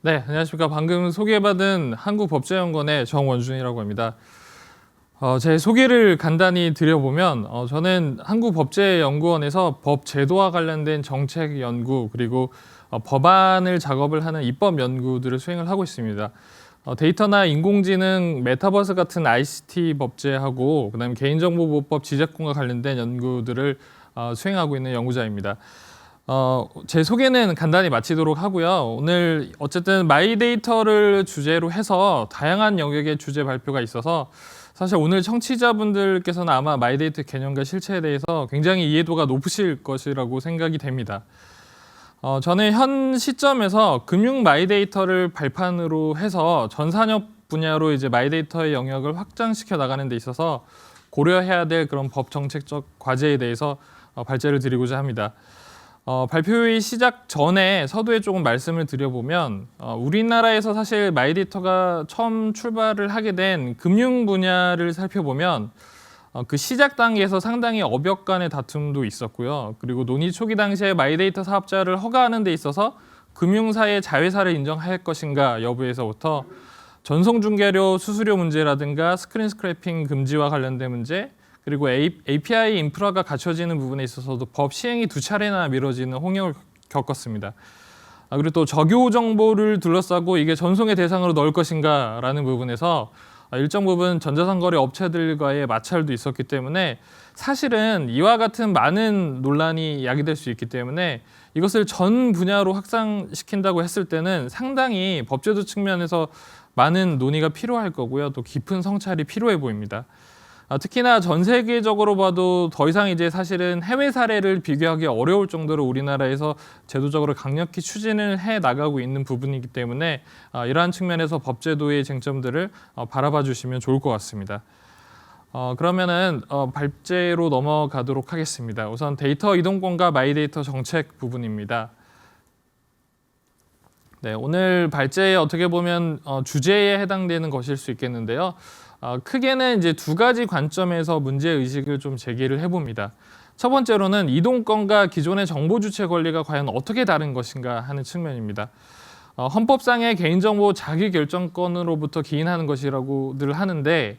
네, 안녕하십니까. 방금 소개받은 한국법제연구원의 정원준이라고 합니다. 제 소개를 간단히 드려보면 저는 한국법제연구원에서 법 제도와 관련된 정책 연구 그리고 법안을 작업을 하는 입법 연구들을 수행을 하고 있습니다. 데이터나 인공지능, 메타버스 같은 ICT 법제하고 그다음에 개인정보보호법 지적권과 관련된 연구들을 수행하고 있는 연구자입니다. 제 소개는 간단히 마치도록 하고요. 오늘 어쨌든 마이데이터를 주제로 해서 다양한 영역의 주제 발표가 있어서 사실 오늘 청취자분들께서는 아마 마이데이터 개념과 실체에 대해서 굉장히 이해도가 높으실 것이라고 생각이 됩니다. 저는 현 시점에서 금융 마이데이터를 발판으로 해서 전 산업 분야로 이제 마이데이터의 영역을 확장시켜 나가는 데 있어서 고려해야 될 그런 법 정책적 과제에 대해서 발제를 드리고자 합니다. 발표회 시작 전에 서두에 조금 말씀을 드려보면 우리나라에서 사실 마이데이터가 처음 출발을 하게 된 금융 분야를 살펴보면 그 시작 단계에서 상당히 업역 간의 다툼도 있었고요. 그리고 논의 초기 당시에 마이데이터 사업자를 허가하는 데 있어서 금융사의 자회사를 인정할 것인가 여부에서부터 전송중개료 수수료 문제라든가 스크린 스크래핑 금지와 관련된 문제, 그리고 API 인프라가 갖춰지는 부분에 있어서도 법 시행이 2차례나 미뤄지는 홍역을 겪었습니다. 그리고 또 적요 정보를 둘러싸고 이게 전송의 대상으로 넣을 것인가라는 부분에서 일정 부분 전자상거래 업체들과의 마찰도 있었기 때문에 사실은 이와 같은 많은 논란이 야기될 수 있기 때문에 이것을 전 분야로 확장시킨다고 했을 때는 상당히 법제도 측면에서 많은 논의가 필요할 거고요. 또 깊은 성찰이 필요해 보입니다. 특히나 전 세계적으로 봐도 더 이상 이제 사실은 해외 사례를 비교하기 어려울 정도로 우리나라에서 제도적으로 강력히 추진을 해 나가고 있는 부분이기 때문에 이러한 측면에서 법제도의 쟁점들을 바라봐 주시면 좋을 것 같습니다. 그러면은 발제로 넘어가도록 하겠습니다. 우선 데이터 이동권과 마이데이터 정책 부분입니다. 네, 오늘 발제에 어떻게 보면 주제에 해당되는 것일 수 있겠는데요. 크게는 이제 두 가지 관점에서 문제 의식을 좀 제기를 해봅니다. 첫 번째로는 이동권과 기존의 정보 주체 권리가 과연 어떻게 다른 것인가 하는 측면입니다. 헌법상의 개인정보 자기결정권으로부터 기인하는 것이라고들 하는데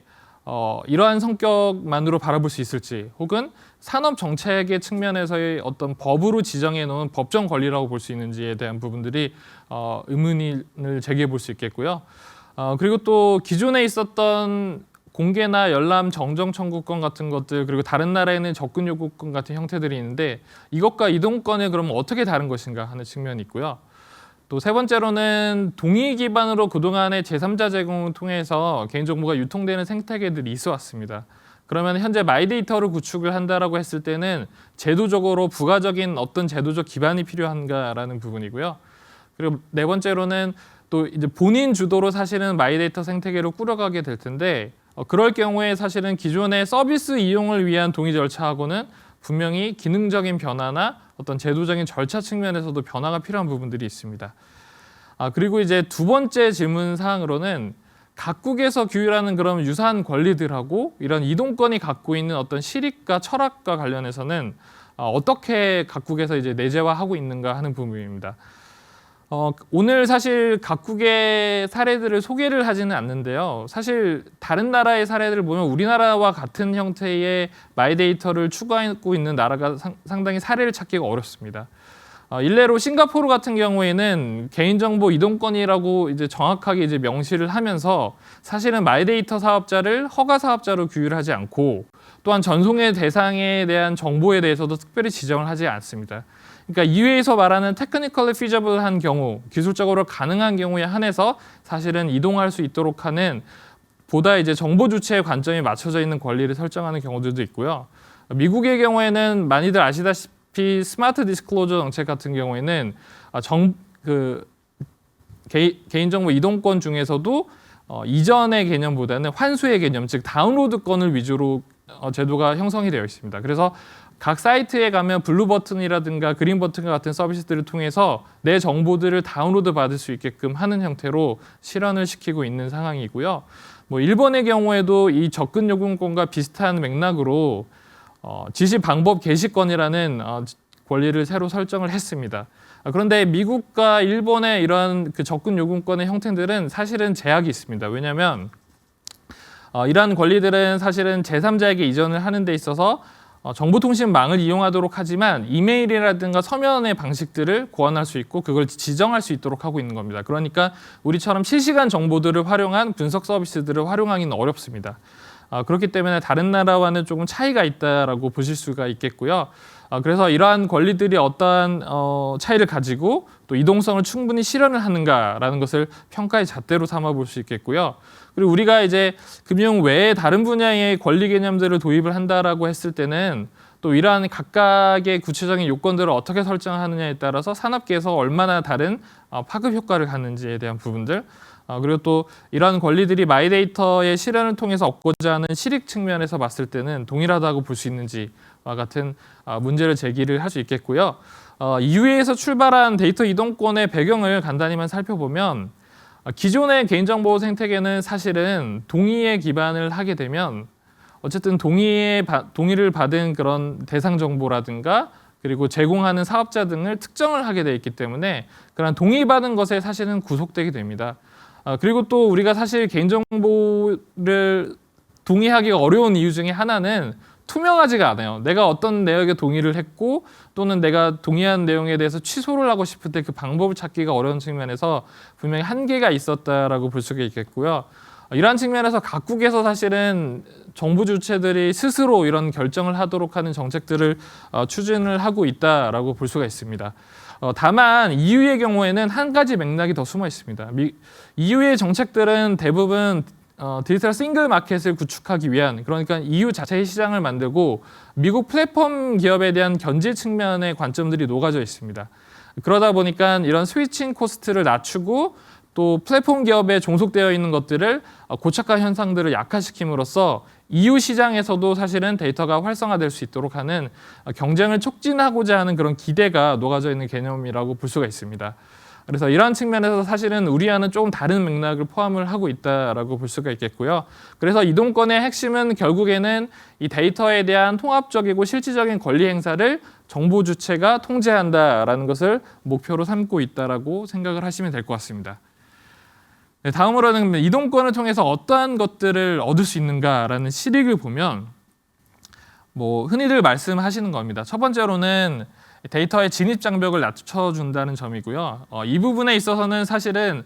이러한 성격만으로 바라볼 수 있을지, 혹은 산업 정책의 측면에서의 어떤 법으로 지정해 놓은 법정 권리라고 볼 수 있는지에 대한 부분들이 의문을 제기해 볼 수 있겠고요. 그리고 또 기존에 있었던 공개나 열람 정정 청구권 같은 것들, 그리고 다른 나라에는 접근 요구권 같은 형태들이 있는데 이것과 이동권이 그러면 어떻게 다른 것인가 하는 측면이 있고요. 또 세 번째로는 동의 기반으로 그동안의 제3자 제공을 통해서 개인정보가 유통되는 생태계들이 있어 왔습니다. 그러면 현재 마이데이터를 구축을 한다라고 했을 때는 제도적으로 부가적인 어떤 제도적 기반이 필요한가라는 부분이고요. 그리고 네 번째로는 또 이제 본인 주도로 사실은 마이데이터 생태계를 꾸려가게 될 텐데 그럴 경우에 사실은 기존의 서비스 이용을 위한 동의 절차하고는 분명히 기능적인 변화나 어떤 제도적인 절차 측면에서도 변화가 필요한 부분들이 있습니다. 그리고 이제 두 번째 질문 사항으로는 각국에서 규율하는 그런 유사한 권리들하고 이런 이동권이 갖고 있는 어떤 실익과 철학과 관련해서는 어떻게 각국에서 이제 내재화하고 있는가 하는 부분입니다. 오늘 사실 각국의 사례들을 소개를 하지는 않는데요. 사실 다른 나라의 사례들을 보면 우리나라와 같은 형태의 마이데이터를 추구하고 있는 나라가 상당히 사례를 찾기가 어렵습니다. 일례로 싱가포르 같은 경우에는 개인정보 이동권이라고 이제 정확하게 이제 명시를 하면서 사실은 마이데이터 사업자를 허가 사업자로 규율하지 않고 또한 전송의 대상에 대한 정보에 대해서도 특별히 지정을 하지 않습니다. 그러니까 이외에서 말하는 테크니컬리 피저블한 경우, 기술적으로 가능한 경우에 한해서 사실은 이동할 수 있도록 하는 보다 이제 정보 주체의 관점이 맞춰져 있는 권리를 설정하는 경우들도 있고요. 미국의 경우에는 많이들 아시다시피 스마트 디스클로저 정책 같은 경우에는 개인정보 이동권 중에서도 이전의 개념보다는 환수의 개념, 즉 다운로드권을 위주로 제도가 형성이 되어 있습니다. 그래서 각 사이트에 가면 블루 버튼이라든가 그린 버튼 같은 서비스들을 통해서 내 정보들을 다운로드 받을 수 있게끔 하는 형태로 실현을 시키고 있는 상황이고요. 일본의 경우에도 이 접근 요금권과 비슷한 맥락으로 지시 방법 게시권이라는 권리를 새로 설정을 했습니다. 그런데 미국과 일본의 이러한 그 접근 요금권의 형태들은 사실은 제약이 있습니다. 왜냐하면 이러한 권리들은 사실은 제3자에게 이전을 하는 데 있어서 정보통신망을 이용하도록 하지만 이메일이라든가 서면의 방식들을 고안할 수 있고 그걸 지정할 수 있도록 하고 있는 겁니다. 그러니까 우리처럼 실시간 정보들을 활용한 분석 서비스들을 활용하기는 어렵습니다. 그렇기 때문에 다른 나라와는 조금 차이가 있다라고 보실 수가 있겠고요. 그래서 이러한 권리들이 어떠한 차이를 가지고 또 이동성을 충분히 실현을 하는가라는 것을 평가의 잣대로 삼아 볼 수 있겠고요. 그리고 우리가 이제 금융 외에 다른 분야의 권리 개념들을 도입을 한다라고 했을 때는 또 이러한 각각의 구체적인 요건들을 어떻게 설정하느냐에 따라서 산업계에서 얼마나 다른 파급 효과를 갖는지에 대한 부분들, 그리고 또 이러한 권리들이 마이데이터의 실현을 통해서 얻고자 하는 실익 측면에서 봤을 때는 동일하다고 볼 수 있는지와 같은 문제를 제기를 할 수 있겠고요. EU에서 출발한 데이터 이동권의 배경을 간단히만 살펴보면 기존의 개인정보 생태계는 사실은 동의에 기반을 하게 되면 어쨌든 동의를 받은 그런 대상 정보라든가 그리고 제공하는 사업자 등을 특정을 하게 돼 있기 때문에 그런 동의받은 것에 사실은 구속되게 됩니다. 그리고 또 우리가 사실 개인정보를 동의하기가 어려운 이유 중에 하나는 투명하지가 않아요. 내가 어떤 내역에 동의를 했고 또는 내가 동의한 내용에 대해서 취소를 하고 싶을 때 그 방법을 찾기가 어려운 측면에서 분명히 한계가 있었다라고 볼 수가 있겠고요. 이러한 측면에서 각국에서 사실은 정부 주체들이 스스로 이런 결정을 하도록 하는 정책들을 추진을 하고 있다라고 볼 수가 있습니다. 다만 EU의 경우에는 한 가지 맥락이 더 숨어 있습니다. EU의 정책들은 대부분 디지털 싱글 마켓을 구축하기 위한, 그러니까 EU 자체의 시장을 만들고 미국 플랫폼 기업에 대한 견제 측면의 관점들이 녹아져 있습니다. 그러다 보니까 이런 스위칭 코스트를 낮추고 또 플랫폼 기업에 종속되어 있는 것들을 고착화 현상들을 약화시킴으로써 EU 시장에서도 사실은 데이터가 활성화될 수 있도록 하는 경쟁을 촉진하고자 하는 그런 기대가 녹아져 있는 개념이라고 볼 수가 있습니다. 그래서 이러한 측면에서 사실은 우리와는 조금 다른 맥락을 포함을 하고 있다라고 볼 수가 있겠고요. 그래서 이동권의 핵심은 결국에는 이 데이터에 대한 통합적이고 실질적인 권리 행사를 정보 주체가 통제한다라는 것을 목표로 삼고 있다라고 생각을 하시면 될 것 같습니다. 네, 다음으로는 이동권을 통해서 어떠한 것들을 얻을 수 있는가라는 실익을 보면 흔히들 말씀하시는 겁니다. 첫 번째로는 데이터의 진입 장벽을 낮춰준다는 점이고요. 이 부분에 있어서는 사실은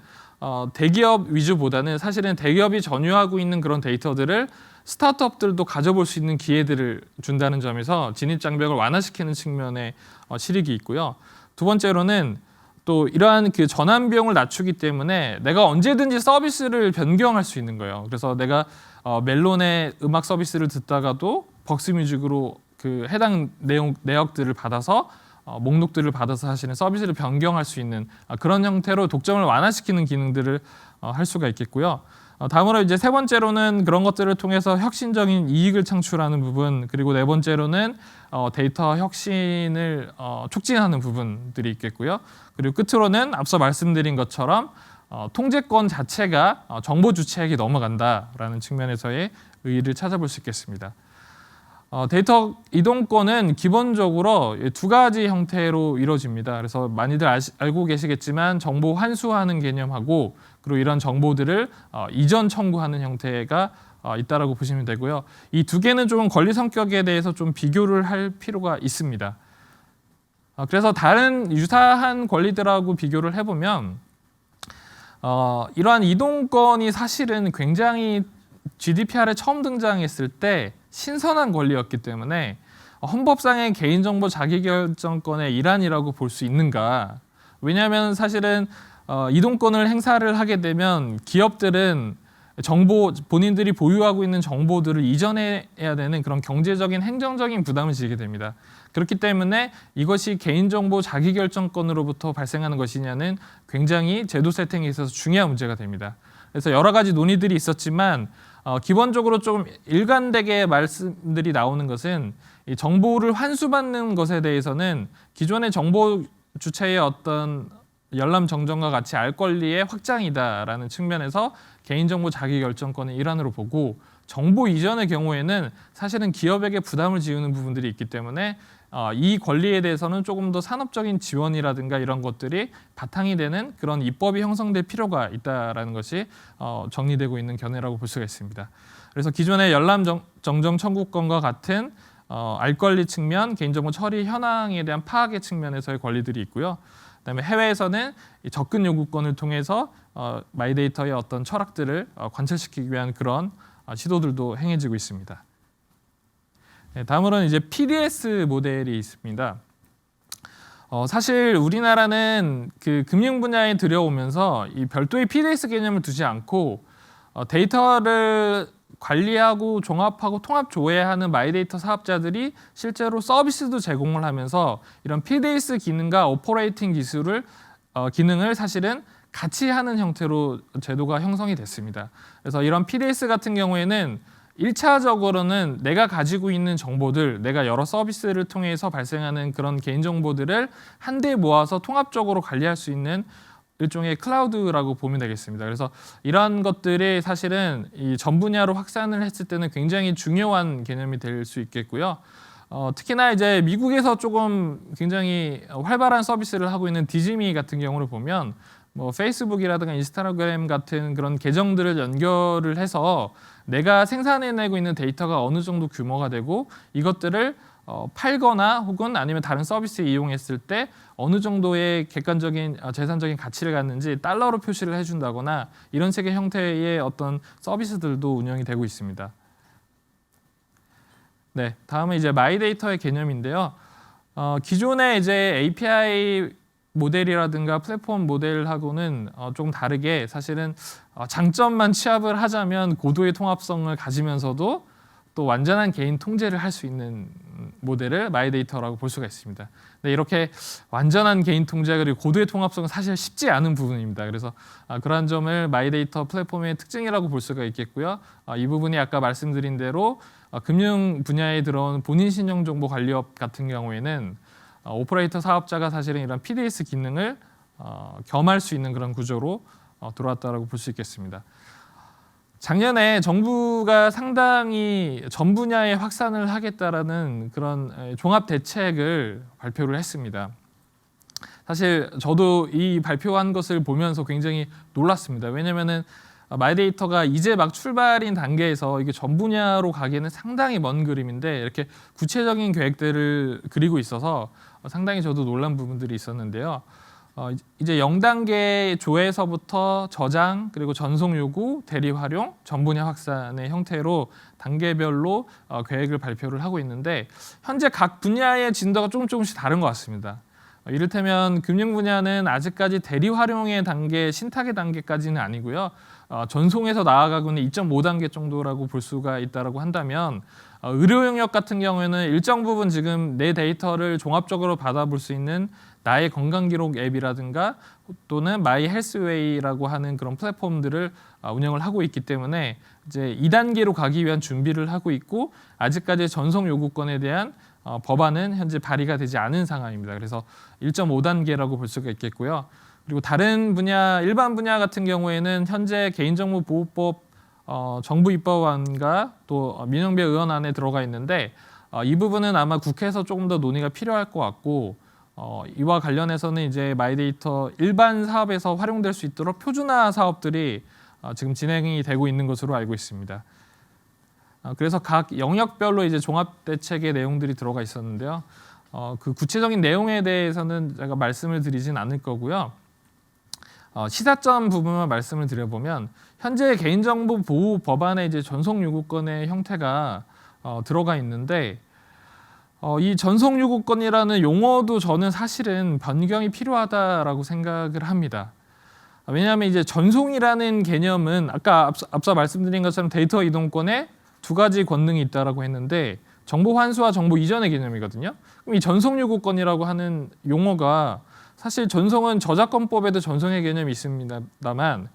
대기업 위주보다는 사실은 대기업이 전유하고 있는 그런 데이터들을 스타트업들도 가져볼 수 있는 기회들을 준다는 점에서 진입 장벽을 완화시키는 측면의 실익이 있고요. 두 번째로는 또 이러한 그 전환 비용을 낮추기 때문에 내가 언제든지 서비스를 변경할 수 있는 거예요. 그래서 내가 멜론의 음악 서비스를 듣다가도 벅스뮤직으로 그 해당 내역들을 받아서 목록들을 받아서 사실은 서비스를 변경할 수 있는 그런 형태로 독점을 완화시키는 기능들을 할 수가 있겠고요. 다음으로 이제 세 번째로는 그런 것들을 통해서 혁신적인 이익을 창출하는 부분, 그리고 네 번째로는 데이터 혁신을 촉진하는 부분들이 있겠고요. 그리고 끝으로는 앞서 말씀드린 것처럼 통제권 자체가 정보 주체에게 넘어간다라는 측면에서의 의의를 찾아볼 수 있겠습니다. 데이터 이동권은 기본적으로 두 가지 형태로 이루어집니다. 그래서 많이들 알고 계시겠지만 정보 환수하는 개념하고 그리고 이런 정보들을 이전 청구하는 형태가 있다라고 보시면 되고요. 이 두 개는 좀 권리 성격에 대해서 좀 비교를 할 필요가 있습니다. 그래서 다른 유사한 권리들하고 비교를 해보면 이러한 이동권이 사실은 굉장히 GDPR에 처음 등장했을 때 신선한 권리였기 때문에 헌법상의 개인정보 자기결정권의 일환이라고 볼 수 있는가. 왜냐하면 사실은 이동권을 행사를 하게 되면 기업들은 본인들이 보유하고 있는 정보들을 이전해야 되는 그런 경제적인 행정적인 부담을 지게 됩니다. 그렇기 때문에 이것이 개인정보 자기결정권으로부터 발생하는 것이냐는 굉장히 제도 세팅에 있어서 중요한 문제가 됩니다. 그래서 여러 가지 논의들이 있었지만 기본적으로 좀 일관되게 말씀들이 나오는 것은 이 정보를 환수받는 것에 대해서는 기존의 정보 주체의 어떤 열람 정정과 같이 알 권리의 확장이다라는 측면에서 개인정보 자기결정권의 일환으로 보고 정보 이전의 경우에는 사실은 기업에게 부담을 지우는 부분들이 있기 때문에 이 권리에 대해서는 조금 더 산업적인 지원이라든가 이런 것들이 바탕이 되는 그런 입법이 형성될 필요가 있다라는 것이 정리되고 있는 견해라고 볼 수가 있습니다. 그래서 기존의 열람 정정 청구권과 같은 알 권리 측면, 개인정보 처리 현황에 대한 파악의 측면에서의 권리들이 있고요. 그다음에 해외에서는 이 접근 요구권을 통해서 마이데이터의 어떤 철학들을 관철시키기 위한 그런 시도들도 행해지고 있습니다. 네, 다음으로는 이제 PDS 모델이 있습니다. 사실 우리나라는 그 금융 분야에 들여오면서 이 별도의 PDS 개념을 두지 않고 데이터를 관리하고 종합하고 통합 조회하는 마이데이터 사업자들이 실제로 서비스도 제공을 하면서 이런 PDS 기능과 오퍼레이팅 기능을 사실은 같이 하는 형태로 제도가 형성이 됐습니다. 그래서 이런 PDS 같은 경우에는 1차적으로는 내가 가지고 있는 정보들, 내가 여러 서비스를 통해서 발생하는 그런 개인정보들을 한데 모아서 통합적으로 관리할 수 있는 일종의 클라우드라고 보면 되겠습니다. 그래서 이러한 것들이 사실은 이 전 분야로 확산을 했을 때는 굉장히 중요한 개념이 될 수 있겠고요. 특히나 이제 미국에서 조금 굉장히 활발한 서비스를 하고 있는 디즈니 같은 경우를 보면 뭐 페이스북이라든가 인스타그램 같은 그런 계정들을 연결을 해서 내가 생산해내고 있는 데이터가 어느 정도 규모가 되고 이것들을 팔거나 혹은 아니면 다른 서비스 이용했을 때 어느 정도의 객관적인 재산적인 가치를 갖는지 달러로 표시를 해준다거나 이런 식의 형태의 어떤 서비스들도 운영이 되고 있습니다. 네, 다음은 이제 마이데이터의 개념인데요. 기존의 이제 API 모델이라든가 플랫폼 모델하고는 조금 다르게 사실은 장점만 취합을 하자면 고도의 통합성을 가지면서도 또 완전한 개인 통제를 할 수 있는 모델을 마이데이터라고 볼 수가 있습니다. 네, 이렇게 완전한 개인 통제 그리고 고도의 통합성은 사실 쉽지 않은 부분입니다. 그래서 그러한 점을 마이데이터 플랫폼의 특징이라고 볼 수가 있겠고요. 이 부분이 아까 말씀드린 대로 금융 분야에 들어온 본인 신용 정보 관리업 같은 경우에는 오퍼레이터 사업자가 사실은 이런 PDS 기능을 겸할 수 있는 그런 구조로 들어왔다고 볼 수 있겠습니다. 작년에 정부가 상당히 전 분야에 확산을 하겠다라는 그런 종합 대책을 발표를 했습니다. 사실 저도 이 발표한 것을 보면서 굉장히 놀랐습니다. 왜냐하면은 마이데이터가 이제 막 출발인 단계에서 이게 전 분야로 가기에는 상당히 먼 그림인데 이렇게 구체적인 계획들을 그리고 있어서 상당히 저도 놀란 부분들이 있었는데요. 이제 0단계 조회에서부터 저장 그리고 전송 요구, 대리 활용, 전 분야 확산의 형태로 단계별로 계획을 발표를 하고 있는데 현재 각 분야의 진도가 조금씩 다른 것 같습니다. 이를테면 금융 분야는 아직까지 대리 활용의 단계, 신탁의 단계까지는 아니고요. 전송에서 나아가고 있는 2.5단계 정도라고 볼 수가 있다고 한다면 의료 영역 같은 경우에는 일정 부분 지금 내 데이터를 종합적으로 받아볼 수 있는 나의 건강기록 앱이라든가 또는 마이 헬스웨이라고 하는 그런 플랫폼들을 운영을 하고 있기 때문에 이제 2단계로 가기 위한 준비를 하고 있고 아직까지 전송 요구권에 대한 법안은 현재 발의가 되지 않은 상황입니다. 그래서 1.5단계라고 볼 수가 있겠고요. 그리고 다른 분야, 일반 분야 같은 경우에는 현재 개인정보보호법 정부 입법안과 또 민영배 의원안에 들어가 있는데 이 부분은 아마 국회에서 조금 더 논의가 필요할 것 같고 이와 관련해서는 이제 마이데이터 일반 사업에서 활용될 수 있도록 표준화 사업들이 지금 진행이 되고 있는 것으로 알고 있습니다. 그래서 각 영역별로 이제 종합 대책의 내용들이 들어가 있었는데요. 그 구체적인 내용에 대해서는 제가 말씀을 드리진 않을 거고요. 시사점 부분만 말씀을 드려보면 현재 개인정보 보호 법안에 이제 전송 요구권의 형태가 들어가 있는데 이 전송 요구권이라는 용어도 저는 사실은 변경이 필요하다라고 생각을 합니다. 왜냐하면 이제 전송이라는 개념은 아까 앞서 말씀드린 것처럼 데이터 이동권에 두 가지 권능이 있다라고 했는데 정보 환수와 정보 이전의 개념이거든요. 그럼 이 전송 요구권이라고 하는 용어가 사실 전송은 저작권법에도 전송의 개념이 있습니다만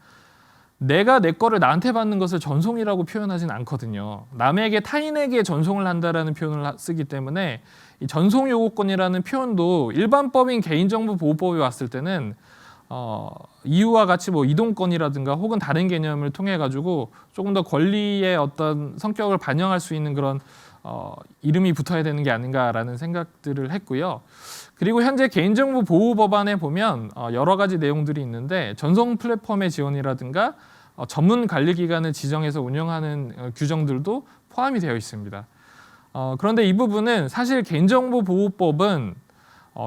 내가 내 거를 나한테 받는 것을 전송이라고 표현하진 않거든요. 남에게 타인에게 전송을 한다라는 표현을 쓰기 때문에 이 전송 요구권이라는 표현도 일반법인 개인정보보호법에 왔을 때는 이유와 같이 뭐 이동권이라든가 혹은 다른 개념을 통해 가지고 조금 더 권리의 어떤 성격을 반영할 수 있는 그런 이름이 붙어야 되는 게 아닌가라는 생각들을 했고요. 그리고 현재 개인정보 보호 법안에 보면 여러 가지 내용들이 있는데 전송 플랫폼의 지원이라든가 전문 관리기관을 지정해서 운영하는 규정들도 포함이 되어 있습니다. 그런데 이 부분은 사실 개인정보보호법은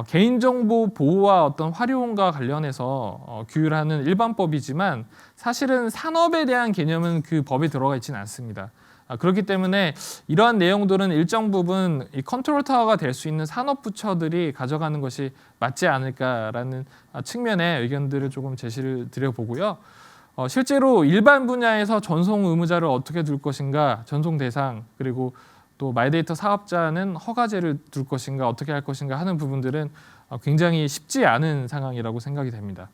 개인정보 보호와 어떤 활용과 관련해서 규율하는 일반법이지만 사실은 산업에 대한 개념은 그 법에 들어가 있지는 않습니다. 그렇기 때문에 이러한 내용들은 일정 부분 이 컨트롤 타워가 될 수 있는 산업 부처들이 가져가는 것이 맞지 않을까라는 측면의 의견들을 조금 제시를 드려보고요. 실제로 일반 분야에서 전송 의무자를 어떻게 둘 것인가, 전송 대상, 그리고 또 마이데이터 사업자는 허가제를 둘 것인가, 어떻게 할 것인가 하는 부분들은 굉장히 쉽지 않은 상황이라고 생각이 됩니다.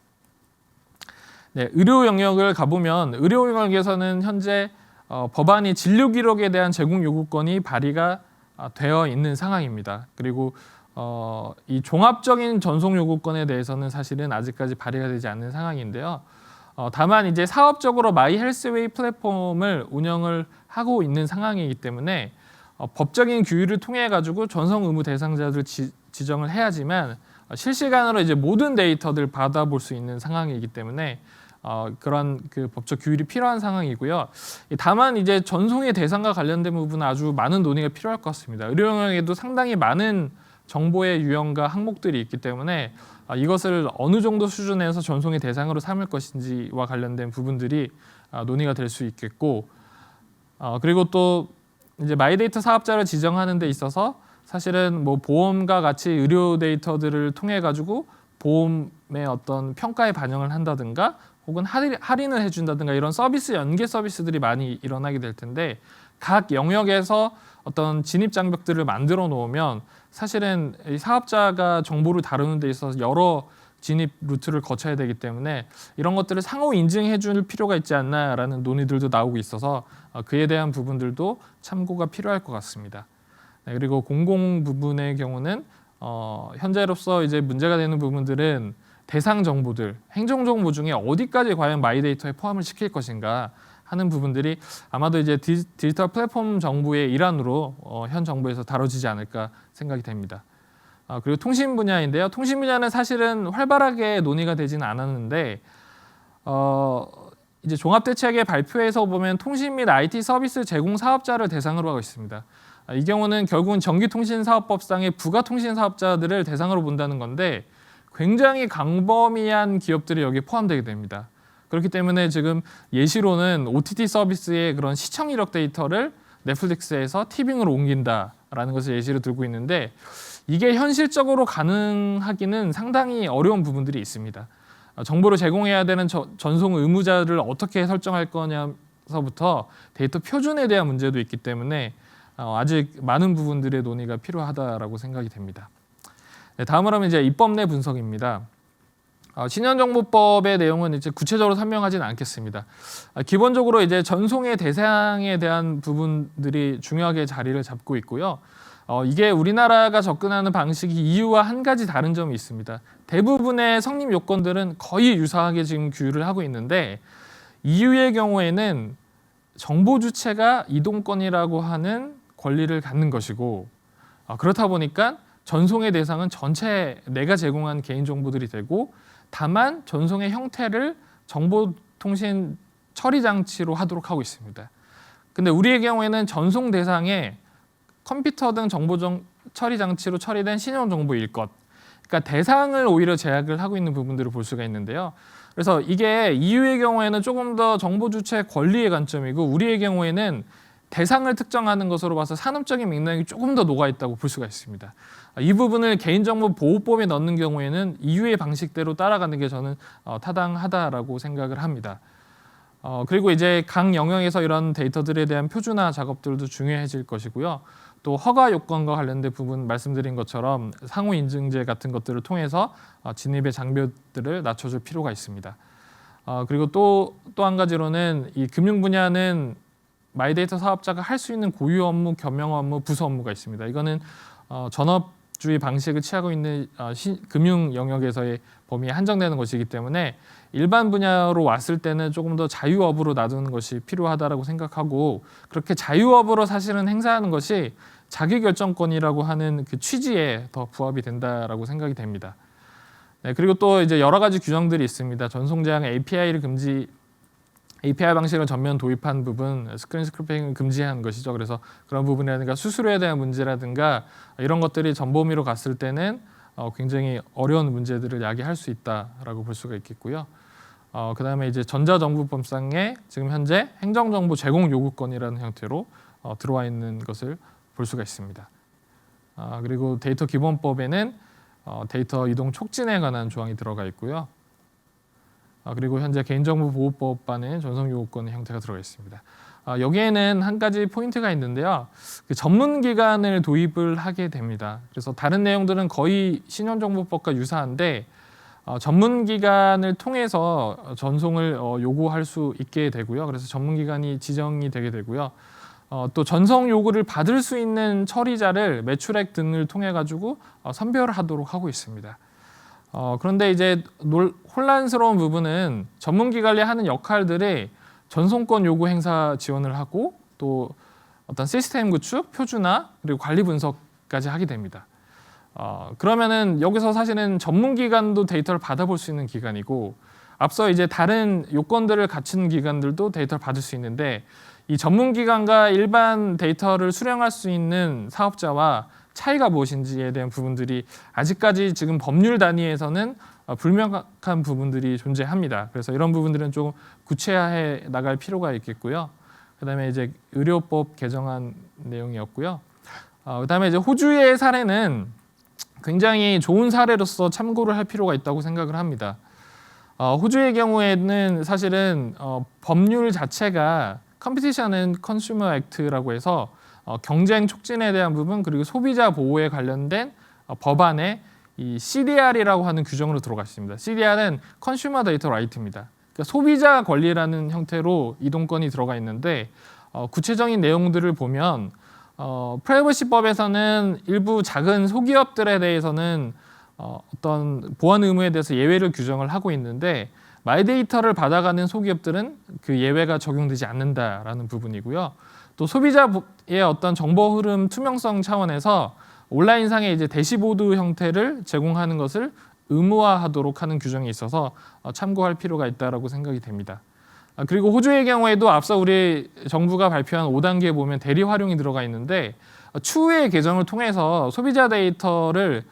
네, 의료 영역을 가보면 의료 영역에서는 현재 법안이 진료 기록에 대한 제공 요구권이 발의가 되어 있는 상황입니다. 그리고 이 종합적인 전송 요구권에 대해서는 사실은 아직까지 발의가 되지 않는 상황인데요. 다만 이제 사업적으로 마이 헬스웨이 플랫폼을 운영을 하고 있는 상황이기 때문에 법적인 규율을 통해 가지고 전송 의무 대상자들 지정을 해야지만 실시간으로 이제 모든 데이터들 받아볼 수 있는 상황이기 때문에 그런 그 법적 규율이 필요한 상황이고요. 다만 이제 전송의 대상과 관련된 부분은 아주 많은 논의가 필요할 것 같습니다. 의료 영역에도 상당히 많은 정보의 유형과 항목들이 있기 때문에 이것을 어느 정도 수준에서 전송의 대상으로 삼을 것인지와 관련된 부분들이 논의가 될 수 있겠고, 그리고 또 이제 마이데이터 사업자를 지정하는 데 있어서 사실은 뭐 보험과 같이 의료 데이터들을 통해 가지고 보험의 어떤 평가에 반영을 한다든가 혹은 할인을 해준다든가 이런 서비스 연계 서비스들이 많이 일어나게 될 텐데 각 영역에서 어떤 진입 장벽들을 만들어 놓으면 사실은 이 사업자가 정보를 다루는 데 있어서 여러 진입 루트를 거쳐야 되기 때문에 이런 것들을 상호 인증해 줄 필요가 있지 않나라는 논의들도 나오고 있어서 그에 대한 부분들도 참고가 필요할 것 같습니다. 네, 그리고 공공 부분의 경우는 현재로서 이제 문제가 되는 부분들은 대상 정보들, 행정 정보 중에 어디까지 과연 마이데이터에 포함을 시킬 것인가 하는 부분들이 아마도 이제 디지털 플랫폼 정보의 일환으로 현 정부에서 다뤄지지 않을까 생각이 됩니다. 그리고 통신 분야인데요. 통신 분야는 사실은 활발하게 논의가 되지는 않았는데 이제 종합대책의 발표에서 보면 통신 및 IT 서비스 제공 사업자를 대상으로 하고 있습니다. 이 경우는 결국은 전기통신사업법상의 부가통신사업자들을 대상으로 본다는 건데 굉장히 광범위한 기업들이 여기에 포함되게 됩니다. 그렇기 때문에 지금 예시로는 OTT 서비스의 그런 시청 이력 데이터를 넷플릭스에서 티빙으로 옮긴다라는 것을 예시로 들고 있는데 이게 현실적으로 가능하기는 상당히 어려운 부분들이 있습니다. 정보를 제공해야 되는 전송 의무자를 어떻게 설정할 거냐서부터 데이터 표준에 대한 문제도 있기 때문에 아직 많은 부분들의 논의가 필요하다라고 생각이 됩니다. 네, 다음으로 하면 이제 입법 내 분석입니다. 신현정보법의 내용은 이제 구체적으로 설명하지는 않겠습니다. 기본적으로 이제 전송의 대상에 대한 부분들이 중요하게 자리를 잡고 있고요. 이게 우리나라가 접근하는 방식이 EU와 한 가지 다른 점이 있습니다. 대부분의 성립 요건들은 거의 유사하게 지금 규율을 하고 있는데 EU의 경우에는 정보 주체가 이동권이라고 하는 권리를 갖는 것이고 그렇다 보니까 전송의 대상은 전체 내가 제공한 개인정보들이 되고 다만 전송의 형태를 정보통신 처리 장치로 하도록 하고 있습니다. 근데 우리의 경우에는 전송 대상에 컴퓨터 등 정보 처리 장치로 처리된 신용 정보일 것. 그러니까 대상을 오히려 제약을 하고 있는 부분들을 볼 수가 있는데요. 그래서 이게 EU의 경우에는 조금 더 정보 주체 권리의 관점이고 우리의 경우에는 대상을 특정하는 것으로 봐서 산업적인 맥락이 조금 더 녹아 있다고 볼 수가 있습니다. 이 부분을 개인정보보호법에 넣는 경우에는 EU의 방식대로 따라가는 게 저는 타당하다라고 생각을 합니다. 그리고 이제 각 영역에서 이런 데이터들에 대한 표준화 작업들도 중요해질 것이고요. 또 허가 요건과 관련된 부분 말씀드린 것처럼 상호 인증제 같은 것들을 통해서 진입의 장벽들을 낮춰줄 필요가 있습니다. 그리고 또 한 가지로는 이 금융 분야는 마이데이터 사업자가 할 수 있는 고유 업무, 겸용 업무, 부수 업무가 있습니다. 이거는 전업 주의 방식을 취하고 있는 금융 영역에서의 범위에 한정되는 것이기 때문에 일반 분야로 왔을 때는 조금 더 자유업으로 놔두는 것이 필요하다라고 생각하고, 그렇게 자유업으로 사실은 행사하는 것이 자기결정권이라고 하는 그 취지에 더 부합이 된다라고 생각이 됩니다. 네, 그리고 또 이제 여러 가지 규정들이 있습니다. 전송 제한 API 방식을 전면 도입한 부분, 스크린 스크래핑을 금지한 것이죠. 그래서 그런 부분이라든가 수수료에 대한 문제라든가 이런 것들이 전범위로 갔을 때는 굉장히 어려운 문제들을 야기할 수 있다라고 볼 수가 있겠고요. 그다음에 이제 전자정부법상에 지금 현재 행정정보 제공 요구권이라는 형태로 들어와 있는 것을 볼 수가 있습니다. 그리고 데이터 기본법에는 데이터 이동 촉진에 관한 조항이 들어가 있고요. 그리고 현재 개인정보보호법안에 전송요구권 형태가 들어가 있습니다. 여기에는 한 가지 포인트가 있는데요. 그 전문기관을 도입을 하게 됩니다. 그래서 다른 내용들은 거의 신용정보법과 유사한데 전문기관을 통해서 전송을 요구할 수 있게 되고요. 그래서 전문기관이 지정이 되게 되고요. 또 전송 요구를 받을 수 있는 처리자를 매출액 등을 통해 가지고 선별하도록 하고 있습니다. 그런데 이제 혼란스러운 부분은 전문기관이 하는 역할들이 전송권 요구 행사 지원을 하고 또 어떤 시스템 구축, 표준화, 그리고 관리 분석까지 하게 됩니다. 그러면은 여기서 사실은 전문기관도 데이터를 받아볼 수 있는 기관이고, 앞서 이제 다른 요건들을 갖춘 기관들도 데이터를 받을 수 있는데, 이 전문기관과 일반 데이터를 수령할 수 있는 사업자와 차이가 무엇인지에 대한 부분들이 아직까지 지금 법률 단위에서는 불명확한 부분들이 존재합니다. 그래서 이런 부분들은 조금 구체화해 나갈 필요가 있겠고요. 그다음에 이제 의료법 개정안 내용이었고요. 그다음에 이제 호주의 사례는 굉장히 좋은 사례로서 참고를 할 필요가 있다고 생각을 합니다. 호주의 경우에는 사실은 법률 자체가 컴피티션 앤 컨슈머 액트라고 해서 경쟁 촉진에 대한 부분, 그리고 소비자 보호에 관련된 법안에 이 CDR이라고 하는 규정으로 들어가 있습니다. CDR은 컨슈머 데이터 라이트입니다. 그러니까 소비자 권리라는 형태로 이동권이 들어가 있는데, 구체적인 내용들을 보면 프라이버시법에서는 일부 작은 소기업들에 대해서는 어떤 보안 의무에 대해서 예외를 규정을 하고 있는데, 마이데이터를 받아가는 소기업들은 그 예외가 적용되지 않는다라는 부분이고요. 또 소비자의 어떤 정보 흐름 투명성 차원에서 온라인상의 이제 대시보드 형태를 제공하는 것을 의무화하도록 하는 규정이 있어서 참고할 필요가 있다라고 생각이 됩니다. 그리고 호주의 경우에도 앞서 우리 정부가 발표한 5단계에 보면 대리 활용이 들어가 있는데, 추후의 개정을 통해서 소비자 데이터를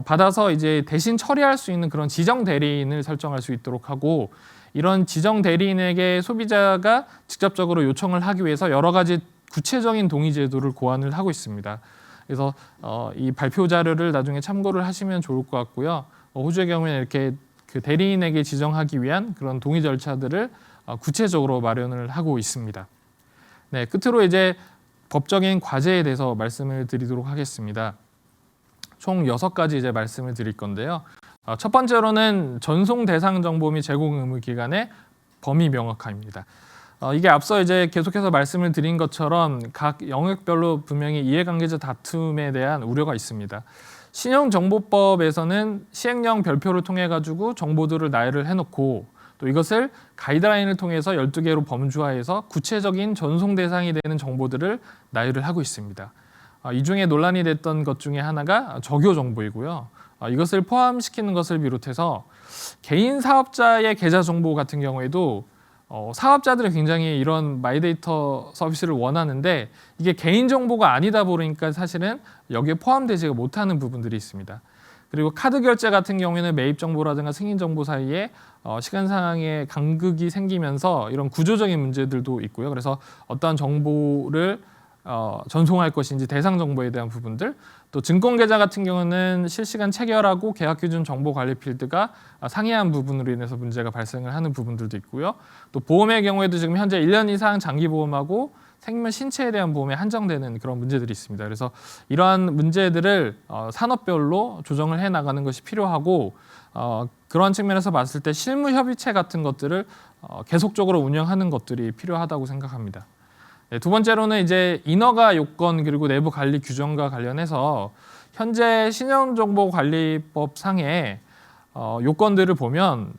받아서 이제 대신 처리할 수 있는 그런 지정 대리인을 설정할 수 있도록 하고, 이런 지정 대리인에게 소비자가 직접적으로 요청을 하기 위해서 여러 가지 구체적인 동의 제도를 고안을 하고 있습니다. 그래서 이 발표 자료를 나중에 참고를 하시면 좋을 것 같고요. 호주의 경우에는 이렇게 그 대리인에게 지정하기 위한 그런 동의 절차들을 구체적으로 마련을 하고 있습니다. 네, 끝으로 이제 법적인 과제에 대해서 말씀을 드리도록 하겠습니다. 총 6가지 이제 말씀을 드릴 건데요. 첫 번째로는 전송 대상 정보 및 제공 의무 기간의 범위 명확화입니다. 이게 앞서 이제 계속해서 말씀을 드린 것처럼 각 영역별로 분명히 이해관계자 다툼에 대한 우려가 있습니다. 신용정보법에서는 시행령 별표를 통해 가지고 정보들을 나열을 해놓고, 또 이것을 가이드라인을 통해서 12개로 범주화해서 구체적인 전송 대상이 되는 정보들을 나열을 하고 있습니다. 이 중에 논란이 됐던 것 중에 하나가 적요 정보이고요. 이것을 포함시키는 것을 비롯해서 개인 사업자의 계좌 정보 같은 경우에도 사업자들이 굉장히 이런 마이데이터 서비스를 원하는데, 이게 개인 정보가 아니다 보니까 사실은 여기에 포함되지 못하는 부분들이 있습니다. 그리고 카드 결제 같은 경우에는 매입 정보라든가 승인 정보 사이에 시간상의 간극이 생기면서 이런 구조적인 문제들도 있고요. 그래서 어떠한 정보를 전송할 것인지 대상 정보에 대한 부분들, 또 증권 계좌 같은 경우는 실시간 체결하고 계약 기준 정보 관리 필드가 상이한 부분으로 인해서 문제가 발생을 하는 부분들도 있고요. 또 보험의 경우에도 지금 현재 1년 이상 장기 보험하고 생명 신체에 대한 보험에 한정되는 그런 문제들이 있습니다. 그래서 이러한 문제들을 산업별로 조정을 해 나가는 것이 필요하고, 그러한 측면에서 봤을 때 실무 협의체 같은 것들을 계속적으로 운영하는 것들이 필요하다고 생각합니다. 네, 두 번째로는 이제 인허가 요건 그리고 내부 관리 규정과 관련해서 현재 신용정보관리법 상의 요건들을 보면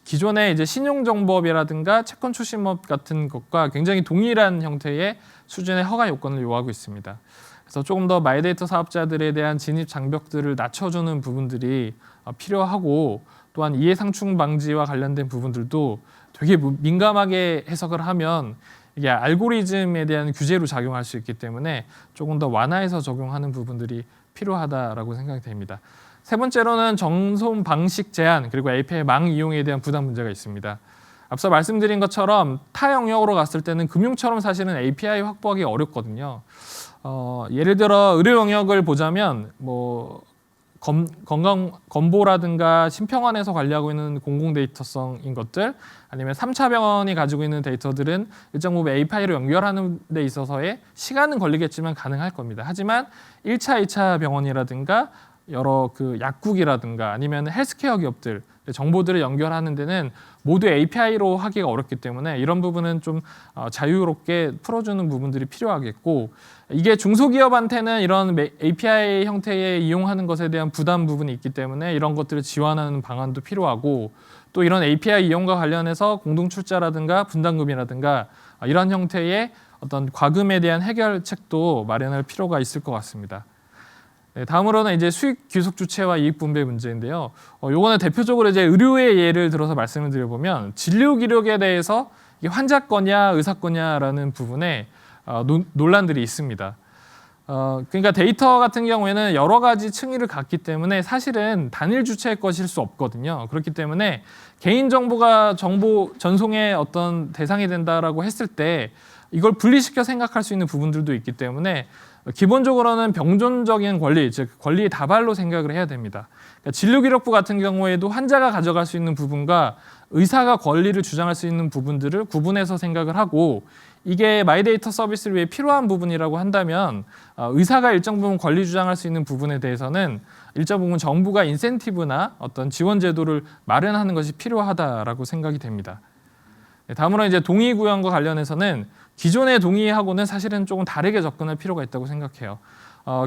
기존의 이제 신용정보업이라든가 채권 출신업 같은 것과 굉장히 동일한 형태의 수준의 허가 요건을 요구하고 있습니다. 그래서 조금 더 마이데이터 사업자들에 대한 진입 장벽들을 낮춰주는 부분들이 필요하고, 또한 이해상충 방지와 관련된 부분들도 되게 민감하게 해석을 하면 이게 알고리즘에 대한 규제로 작용할 수 있기 때문에 조금 더 완화해서 적용하는 부분들이 필요하다라고 생각이 됩니다. 세 번째로는 정손 방식 제한, 그리고 API 망 이용에 대한 부담 문제가 있습니다. 앞서 말씀드린 것처럼 타 영역으로 갔을 때는 금융처럼 사실은 API 확보하기 어렵거든요. 예를 들어 의료 영역을 보자면 건강 건보라든가 심평원에서 관리하고 있는 공공 데이터성인 것들, 아니면 3차 병원이 가지고 있는 데이터들은 일정 부분 API로 연결하는 데 있어서의 시간은 걸리겠지만 가능할 겁니다. 하지만 1차, 2차 병원이라든가 여러 그 약국이라든가 아니면 헬스케어 기업들 정보들을 연결하는 데는 모두 API로 하기가 어렵기 때문에 이런 부분은 좀 자유롭게 풀어주는 부분들이 필요하겠고, 이게 중소기업한테는 이런 API 형태의 이용하는 것에 대한 부담 부분이 있기 때문에 이런 것들을 지원하는 방안도 필요하고, 또 이런 API 이용과 관련해서 공동출자라든가 분담금이라든가 이런 형태의 어떤 과금에 대한 해결책도 마련할 필요가 있을 것 같습니다. 네, 다음으로는 이제 수익 귀속 주체와 이익 분배 문제인데요. 요거는 대표적으로 이제 의료의 예를 들어서 말씀을 드려보면, 진료 기록에 대해서 이게 환자 거냐 의사 거냐라는 부분에 논란들이 있습니다. 그러니까 데이터 같은 경우에는 여러 가지 층위를 갖기 때문에 사실은 단일 주체의 것일 수 없거든요. 그렇기 때문에 개인 정보가 정보 전송의 어떤 대상이 된다라고 했을 때 이걸 분리시켜 생각할 수 있는 부분들도 있기 때문에 기본적으로는 병존적인 권리, 즉 권리의 다발로 생각을 해야 됩니다. 그러니까 진료기록부 같은 경우에도 환자가 가져갈 수 있는 부분과 의사가 권리를 주장할 수 있는 부분들을 구분해서 생각을 하고, 이게 마이데이터 서비스를 위해 필요한 부분이라고 한다면 의사가 일정 부분 권리 주장할 수 있는 부분에 대해서는 일정 부분 정부가 인센티브나 어떤 지원 제도를 마련하는 것이 필요하다라고 생각이 됩니다. 다음으로 이제 동의 구현과 관련해서는 기존의 동의하고는 사실은 조금 다르게 접근할 필요가 있다고 생각해요.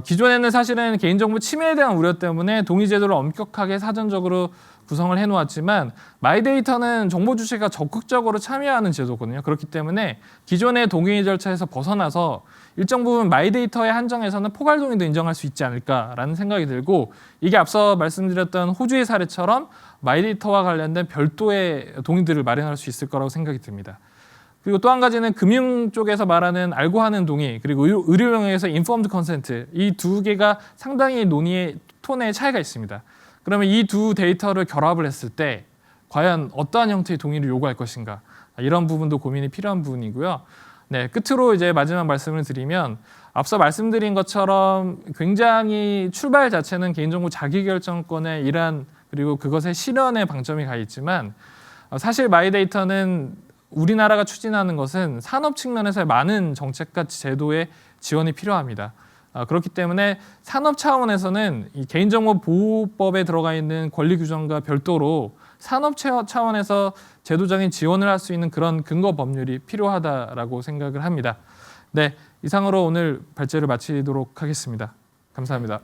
기존에는 사실은 개인정보 침해에 대한 우려 때문에 동의 제도를 엄격하게 사전적으로 구성을 해놓았지만, 마이데이터는 정보 주체가 적극적으로 참여하는 제도거든요. 그렇기 때문에 기존의 동의 절차에서 벗어나서 일정 부분 마이데이터의 한정에서는 포괄 동의도 인정할 수 있지 않을까라는 생각이 들고, 이게 앞서 말씀드렸던 호주의 사례처럼 마이데이터와 관련된 별도의 동의들을 마련할 수 있을 거라고 생각이 듭니다. 그리고 또 한 가지는 금융 쪽에서 말하는 알고 하는 동의, 그리고 의료 영역에서 informed consent, 이 두 개가 상당히 논의의 톤의 차이가 있습니다. 그러면 이 두 데이터를 결합을 했을 때 과연 어떠한 형태의 동의를 요구할 것인가, 이런 부분도 고민이 필요한 부분이고요. 네, 끝으로 이제 마지막 말씀을 드리면, 앞서 말씀드린 것처럼 굉장히 출발 자체는 개인정보 자기결정권의 일환, 그리고 그것의 실현에 방점이 가 있지만, 사실 마이데이터는 우리나라가 추진하는 것은 산업 측면에서의 많은 정책과 제도의 지원이 필요합니다. 그렇기 때문에 산업 차원에서는 이 개인정보보호법에 들어가 있는 권리 규정과 별도로 산업 차원에서 제도적인 지원을 할 수 있는 그런 근거 법률이 필요하다라고 생각을 합니다. 네, 이상으로 오늘 발제를 마치도록 하겠습니다. 감사합니다.